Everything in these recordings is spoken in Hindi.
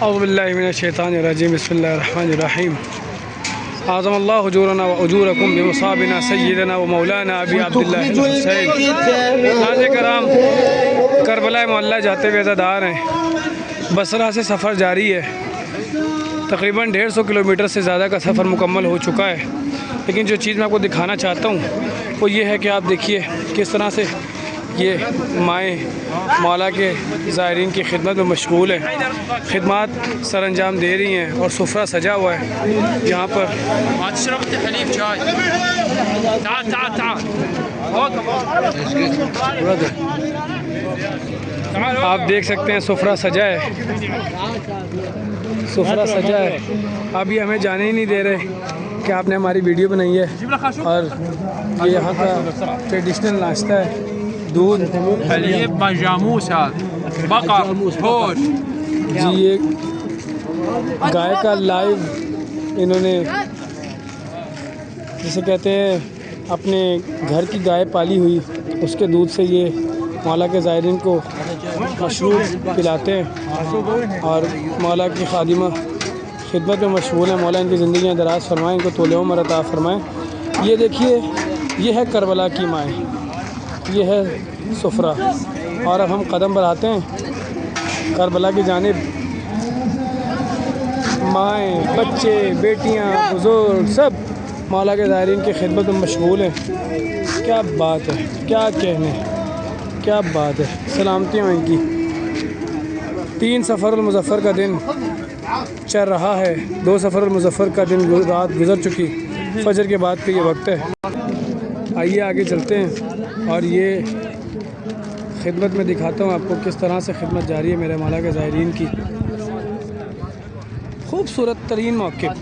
औज़ुबिल्लाहि मिनश्शैतानिर्रजीम बिस्मिल्लाहिर्रहमानिर्रहीम आज़म अल्लाह हुजूरना व उजूरकुम बिमुसाबिना सय्यिदना व मौलाना अबी अब्दुल्लाह हुसैन। नाज़रीन कराम, करबला मोहल्ला जाते हुए अज़ादार हैं। बसरा से सफ़र जारी है। तकरीबन 150 किलोमीटर से ज़्यादा का सफ़र मुकम्मल हो चुका है। लेकिन जो चीज़ मैं आपको दिखाना चाहता हूँ वो ये है कि आप देखिए किस तरह से ये माएँ मौला के ज़ायरीन की खिदमत में मशगूल हैं, खिदमत सर अंजाम दे रही हैं और सुफ़रा सजा हुआ है यहाँ पर। आप देख सकते हैं सुफ़रा सजा है, सुफ़रा सजा है। अभी हमें जाने ही नहीं दे रहे कि आपने हमारी वीडियो बनाई है। और ये यहाँ का ट्रेडिशनल नाश्ता है, दूध हलीब जामूस बकर होश। जी ये गाय का लाइव इन्होंने जिसे कहते हैं अपने घर की गाय पाली हुई, उसके दूध से ये मौला के ज़ायरीन को मशरूब पिलाते हैं और मौला की खादिमा खिदमत में मशगूल है। मौला इनकी ज़िंदगियाँ दराज फरमाएँ, इनको तोले उम्र अता फरमाएँ। ये देखिए ये है करबला की माएँ, ये है सुफ़रा। और अब हम कदम बढ़ाते हैं करबला की जानिब। माएँ, बच्चे, बेटियाँ, बुज़ुर्ग सब मौला के ज़ायरीन की खिदमत में मशगूल हैं। क्या बात है, क्या कहने, क्या बात है। सलामतियाँ इनकी। 3 सफ़रुल मुज़फ़्फ़र का दिन चल रहा है, 2 सफ़रुल मुज़फ़्फ़र का दिन रात गुज़र चुकी, फजर के बाद का ये वक्त है। आइए आगे चलते हैं और ये खिदमत में दिखाता हूँ आपको किस तरह से खिदमत जारी है मेरे मौला के ज़ायरीन की। खूबसूरत तरीन मौक़िफ़,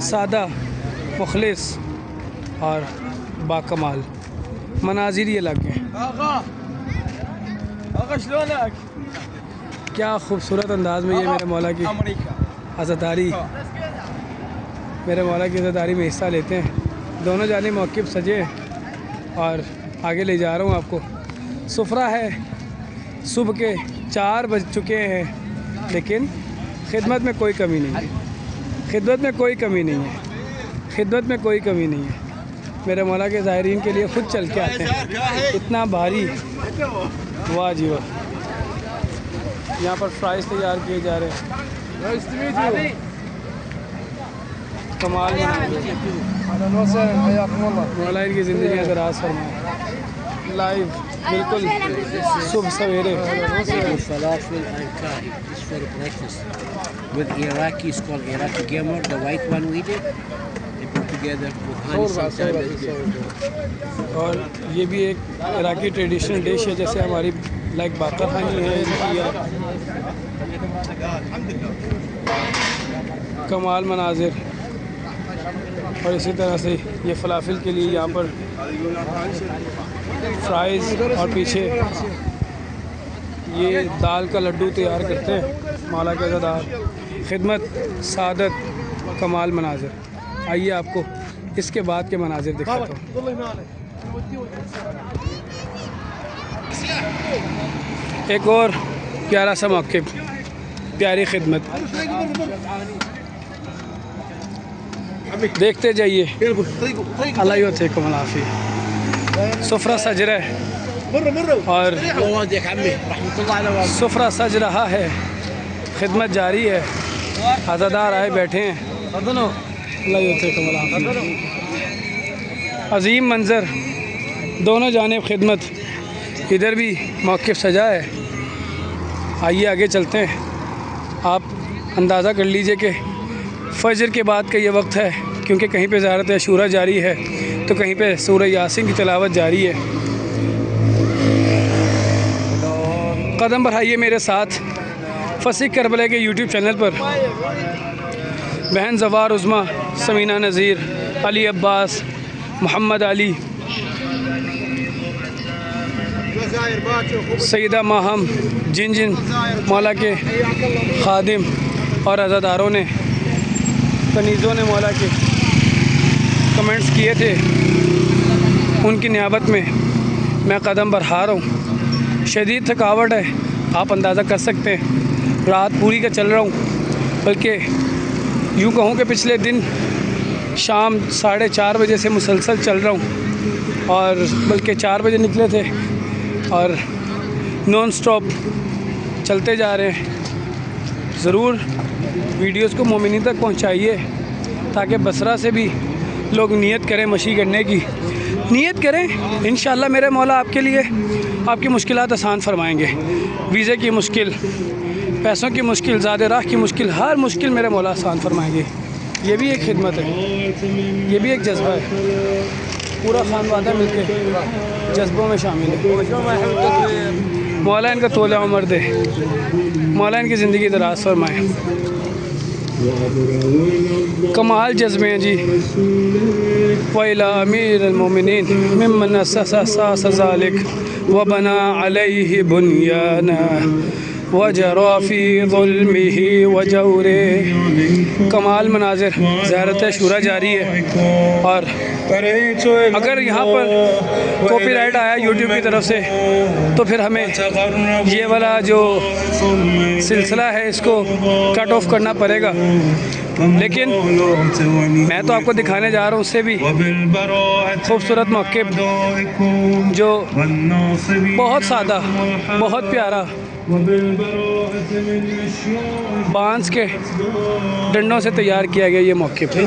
सादा, मुखलिस और बाकमाल मनाज़िर ये लगे। क्या खूबसूरत अंदाज में ये मेरे मौला की अज़ादारी, मेरे मौला की अज़ादारी में हिस्सा लेते हैं। दोनों जाने मौक़िफ़ सजे और आगे ले जा रहा हूँ आपको। सुफ़रा है, सुबह के 4 बज चुके हैं, लेकिन खिदमत में कोई कमी नहीं है, खिदमत में कोई कमी नहीं है, खिदमत में कोई कमी नहीं है। मेरे मौला के ज़ायरीन के लिए ख़ुद चल के आते हैं, इतना भारी, वाह जी वाह। यहाँ पर फ्राइज़ तैयार किए जा रहे हैं, कमाल। मौला इनकी ज़िंदगी दराज फरमाए। लाइव बिल्कुल सुबह सवेरे। और ये भी एक इराकी ट्रेडिशनल डिश है, जैसे हमारी लाइक बाकर खानी है। कमाल मनाजिर। और इसी तरह से ये फलाफिल के लिए यहाँ पर फ्राइज़ और पीछे ये दाल का लड्डू तैयार करते हैं मौला के अज़ादार। खिदमत, सादत, कमाल मनाजिर। आइए आपको इसके बाद के मनाजिर दिखाता हूँ। एक और प्यारा सा मौक़िफ़, प्यारी खिदमत, देखते जाइए। अल्लाह युअतिकुम अल-आफ़िया। सुफ़रा सज रहा है और सुफ़रा सज रहा है, खिदमत जारी है, अज़ादार आए बैठे हैं। अल्लाह युअतिकुम अल-आफ़िया। अज़ीम मंज़र, दोनों जानिब खिदमत, इधर भी मौक़िफ़ सजा है। आइए आगे चलते हैं। आप अंदाज़ा कर लीजिए कि फ़जर के बाद का ये वक्त है, क्योंकि कहीं पे ज़ियारत अशूरा जारी है तो कहीं पे सूरह यासीन की तिलावत जारी है। कदम बढ़ाइए मेरे साथ फ़सीह करबला के यूट्यूब चैनल पर। बहन ज़वार उज़्मा, समीना नज़ीर, अली अब्बास, मोहम्मद अली, सईदा माहम, जिन जिन मौला के खादिम और अज़ादारों ने, कनीज़ों ने मौला के कमेंट्स किए थे उनकी नियाबत में मैं कदम बढ़ा रहा हूँ। शदीद थकावट है, आप अंदाज़ा कर सकते हैं। रात पूरी का चल रहा हूँ, बल्कि यूँ कहूँ कि पिछले दिन शाम 4:30 बजे से मुसलसल चल रहा हूँ, और बल्कि 4 बजे निकले थे और नॉन स्टॉप चलते जा रहे हैं। ज़रूर वीडियोस को मोमिनीन तक पहुँचाइए ताकि बसरा से भी लोग नियत करें, मशी करने की नियत करें। इंशाअल्लाह मेरे मौला आपके लिए आपकी मुश्किलात आसान फरमाएंगे। वीज़े की मुश्किल, पैसों की मुश्किल, ज़ादे राह की मुश्किल, हर मुश्किल मेरे मौला आसान फरमाएंगे। ये भी एक खिदमत है, ये भी एक जज्बा है। पूरा खानवादा मिलके जज्बों में शामिल है। मौला इनका तोला उम्र दे, मौला इनकी ज़िंदगी दराज फरमाए। कमाल जज्बे हैं जी। फ़ैला अमीर अल-मोमिनीन मिम्मन अस्सस ज़ालिक व बना अलैहि बुनियाना व जरा फ़ी ज़ुल्मिही व जौरे। कमाल मनाज़िर ज़ियारत शुरा जारी है, और अगर यहाँ पर कॉपीराइट आया यूट्यूब की तरफ से तो फिर हमें ये वाला जो सिलसिला है इसको कट ऑफ करना पड़ेगा। लेकिन मैं तो आपको दिखाने जा रहा हूँ उससे भी खूबसूरत मौक़िफ़, जो बहुत सादा, बहुत प्यारा, बांस के डंडों से तैयार किया गया ये मौक़िफ़ है।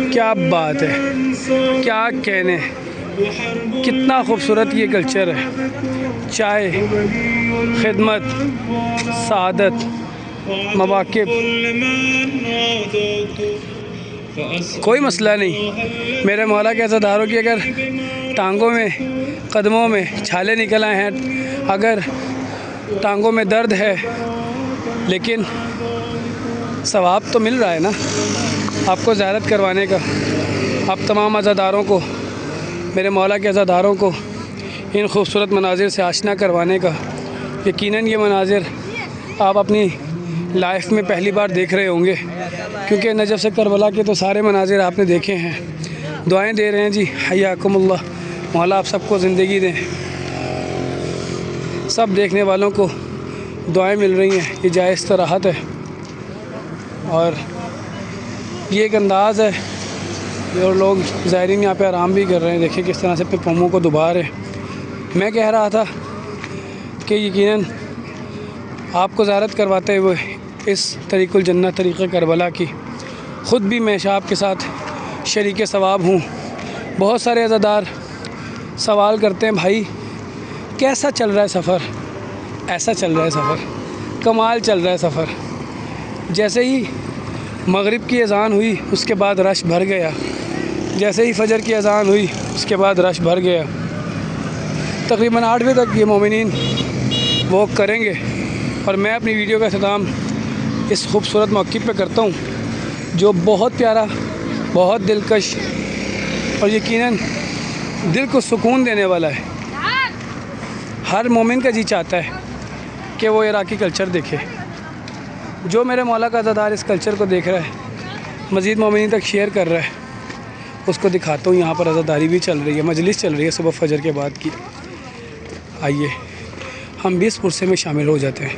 क्या बात है, क्या कहने, कितना खूबसूरत ये कल्चर है। चाय, खिदमत, सादत, मवाक़िफ़, कोई मसला नहीं। मेरे मौला के अज़ादारों की अगर टांगों में, कदमों में छाले निकल आए हैं, अगर टांगों में दर्द है, लेकिन सवाब तो मिल रहा है ना आपको ज़ियारत करवाने का। आप तमाम अज़ादारों को, मेरे मौला के अज़ादारों को इन खूबसूरत मनाज़िर से आशना करवाने का। यकीनन ये मनाज़िर आप अपनी लाइफ में पहली बार देख रहे होंगे, क्योंकि नजफ़ से करबला के तो सारे मनाज़िर आपने देखे हैं। दुआएं दे रहे हैं जी, हयाकुमुल्लाह, मौला आप सबको ज़िंदगी दें। सब देखने वालों को दुआएं मिल रही हैं, ये जायज़ तो राहत है। और ये एक अंदाज़ है, और लोग ज़ायरीन यहाँ पे आराम भी कर रहे हैं। देखिए किस तरह से अपने पम्मों को दुबा रहे हैं। मैं कह रहा था कि यकीनन आपको ज़ियारत करवाते हुए इस तरीक़ुल जन्नत, तरीक़े करबला की ख़ुद भी मैं आपके साथ शरीके सवाब हूँ। बहुत सारे अज़ादार सवाल करते हैं, भाई कैसा चल रहा है सफ़र? ऐसा चल रहा है सफ़र, कमाल चल रहा है सफ़र। जैसे ही मगरिब की अज़ान हुई उसके बाद रश भर गया, जैसे ही फजर की अज़ान हुई उसके बाद रश भर गया। तकरीबन 8 बजे तक ये मोमिनीन वॉक करेंगे, और मैं अपनी वीडियो का इख्तिताम इस खूबसूरत मौक़िफ़ पे करता हूँ, जो बहुत प्यारा, बहुत दिलकश और यकीनन दिल को सुकून देने वाला है। हर मोमिन का जी चाहता है कि वो इराक़ी कल्चर देखे। जो मेरे मौला का अज़ादार इस कल्चर को देख रहा है, मज़ीद मोमिनीन तक शेयर कर रहा है, उसको दिखाता हूँ। यहाँ पर अज़ादारी भी चल रही है, मजलिस चल रही है सुबह फजर के बाद की। आइए हम भी इस पुरसे में शामिल हो जाते हैं।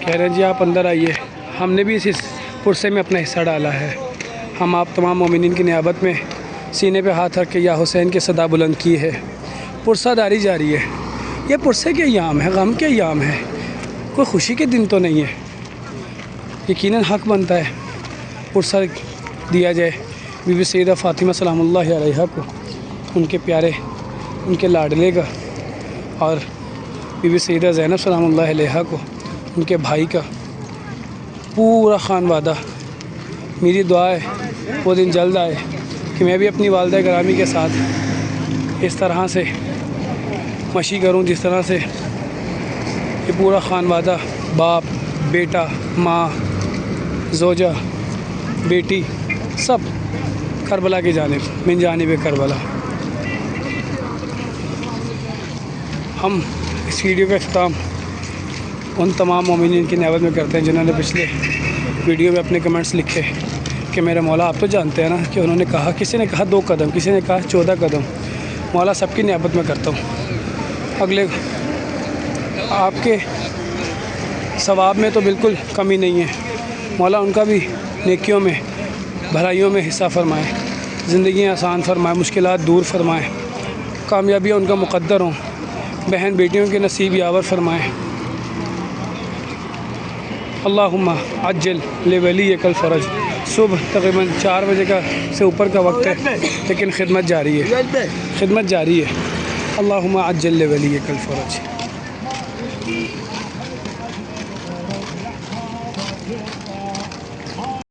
कह रहे हैं जी आप अंदर आइए, हमने भी इस पुरसे में अपना हिस्सा डाला है। हम आप तमाम मोमिनीन की नियाबत में सीने पे हाथ रख के या हुसैन की सदा बुलंद की है। पुरसादारी जारी है। ये पुरसे के अयाम है, गम के अयाम है, कोई खुशी के दिन तो नहीं है। यकीनन हक़ बनता है पुरसा दिया जाए बीबी सैयदा फ़ातिमा सलामुल्लाह अलैहा को, उनके प्यारे, उनके लाडले का, और बीबी सैयदा ज़ैनब सलामुल्लाह अलैहा को, उनके भाई का, पूरा खानवादा। मेरी दुआ है वो दिन जल्द आए कि मैं भी अपनी वालिदा गिरामी के साथ इस तरह से मशी करूं जिस तरह से ये पूरा खानवादा बाप, बेटा, माँ, जोजा, बेटी, सब करबला की जानिब, मिन जानिब करबला। हम इस वीडियो का अख्ताम उन तमाम मोमिनीन की नियाबत में करते हैं जिन्होंने पिछले वीडियो में अपने कमेंट्स लिखे कि मेरे मौला, आप तो जानते हैं ना कि उन्होंने कहा, किसी ने कहा 2 कदम, किसी ने कहा 14 कदम। मौला सबकी नियाबत में करता हूँ। अगले आपके सवाब में तो बिल्कुल कमी नहीं है। मौला उनका भी नेकियों में, भलाइयों में हिस्सा फरमाए, ज़िंदगी आसान फरमाए, मुश्किलात दूर फरमाए, कामयाबियाँ उनका मुक़द्दर हों, बहन बेटियों के नसीब यावर फरमाए। अल्लाहुम्मा अज्जल लिवलियकल फ़रज। सुबह तकरीबन 4 बजे का से ऊपर का वक्त है, लेकिन खिदमत जारी है, खिदमत जारी है। अल्लाहुम्मा अज्जल लिवलियकल फ़रज।